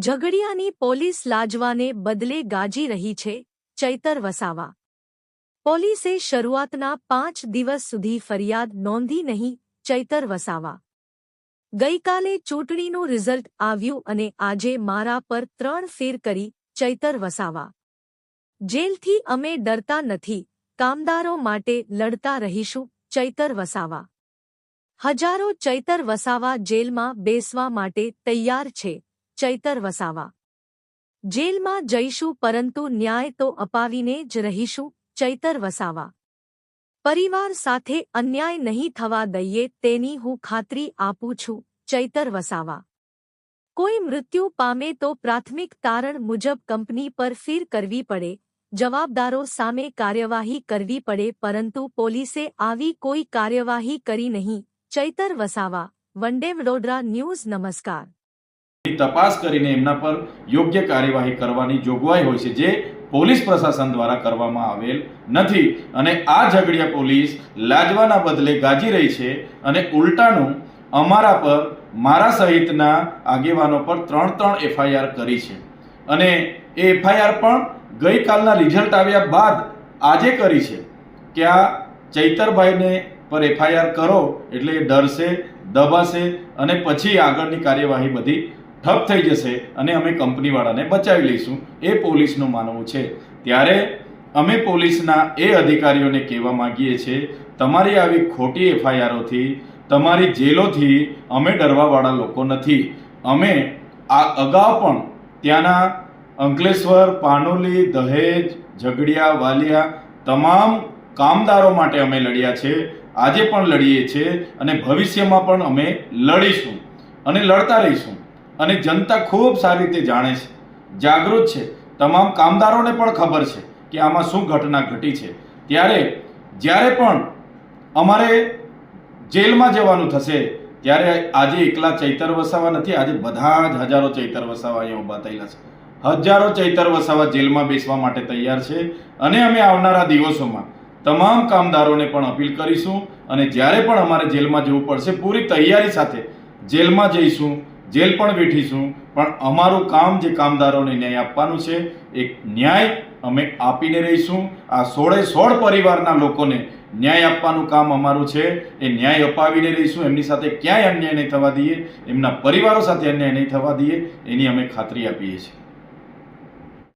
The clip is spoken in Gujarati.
ઝઘડિયાની પોલીસ લાજવાને બદલે ગાજી રહી છે, ચૈતર વસાવા. પોલીસે શરૂઆતના 5 દિવસ સુધી ફરિયાદ નોંધી નહીં, ચૈતર વસાવા. ગઈકાલે ચૂંટણીનું રિઝલ્ટ આવ્યું અને આજે મારા પર 3 ફેર કરી, ચૈતર વસાવા. જેલથી અમે ડરતા નથી, કામદારો માટે લડતા રહીશું, ચૈતર વસાવા. હજારો ચૈતર વસાવા જેલમાં બેસવા માટે તૈયાર છે, ચૈતર વસાવા. જેલમાં જઈશું પરંતુ ન્યાય તો અપાવીને જ રહીશું, ચૈતર વસાવા. પરિવાર સાથે અન્યાય નહીં થવા દઈએ તેની હું ખાતરી આપું છું, ચૈતર વસાવા. કોઈ મૃત્યુ પામે તો પ્રાથમિક તારણ મુજબ કંપની પર ફીર કરવી પડે, જવાબદારો સામે કાર્યવાહી કરવી પડે, પરંતુ પોલીસે આવી કોઈ કાર્યવાહી કરી નહીં, ચૈતર વસાવા. વંડે વડોદરા ન્યૂઝ. નમસ્કાર. તપાસ કરીને એમના પર યોગ્ય કાર્યવાહી કરવાની જોગવાઈ હોય છે, જે પોલીસ પ્રશાસન દ્વારા કરવામાં આવેલ નથી. અને આ ઝઘડિયા પોલીસ લાજવાના બદલે ગાજી રહી છે અને ઉલટાનું અમારા પર, મારા સહિતના આગેવાનો પર 3 FIR કરી છે. અને એ FIR પણ ગઈકાલના રિઝલ્ટ આવ્યા બાદ આજે કરી છે કે આ ચૈતરભાઈને પર FIR કરો એટલે એ ડરશે, દબાશે અને પછી આગળની કાર્યવાહી બધી ઠપ થઈ જશે અને અમે કંપનીવાળાને બચાવી લઈશું, એ પોલીસનું માનવું છે. ત્યારે અમે પોલીસના એ અધિકારીઓને કહેવા માંગીએ છીએ, તમારી આવી ખોટી FIRઓથી, તમારી જેલોથી અમે ડરવાવાળા લોકો નથી. અમે આ અગાઉ પણ ત્યાંના અંકલેશ્વર, પાનોલી, દહેજ, ઝઘડિયા, વાલિયા તમામ કામદારો માટે અમે લડ્યા છે, આજે પણ લડીએ છીએ અને ભવિષ્યમાં પણ અમે લડીશું અને લડતા રહીશું. અને જનતા ખૂબ સારી રીતે જાણે છે, જાગૃત છે. તમામ કામદારોને પણ ખબર છે કે આમાં શું ઘટના ઘટી છે. ત્યારે જ્યારે પણ અમારે જેલમાં જવાનું થશે ત્યારે આજે એકલા ચૈતર વસાવા નથી, આજે બધા જ હજારો ચૈતર વસાવા અહીંયા ઊભા થયેલા છે. હજારો ચૈતર વસાવા જેલમાં બેસવા માટે તૈયાર છે. અને અમે આવનારા દિવસોમાં તમામ કામદારોને પણ અપીલ કરીશું અને જ્યારે પણ અમારે જેલમાં જવું પડશે પૂરી તૈયારી સાથે જેલમાં જઈશું, જેલ પણ બેઠીશું. પણ અમારું કામ જે કામદારોને ન્યાય આપવાનું છે એ ન્યાય અમે આપીને રહીશું. આ 16 પરિવારના લોકોને ન્યાય આપવાનું કામ અમારું છે, એ ન્યાય અપાવીને રહીશું. એમની સાથે ક્યાંય અન્યાય નહીં થવા દઈએ, એમના પરિવારો સાથે અન્યાય નહીં થવા દઈએ, એની અમે ખાતરી આપીએ છીએ.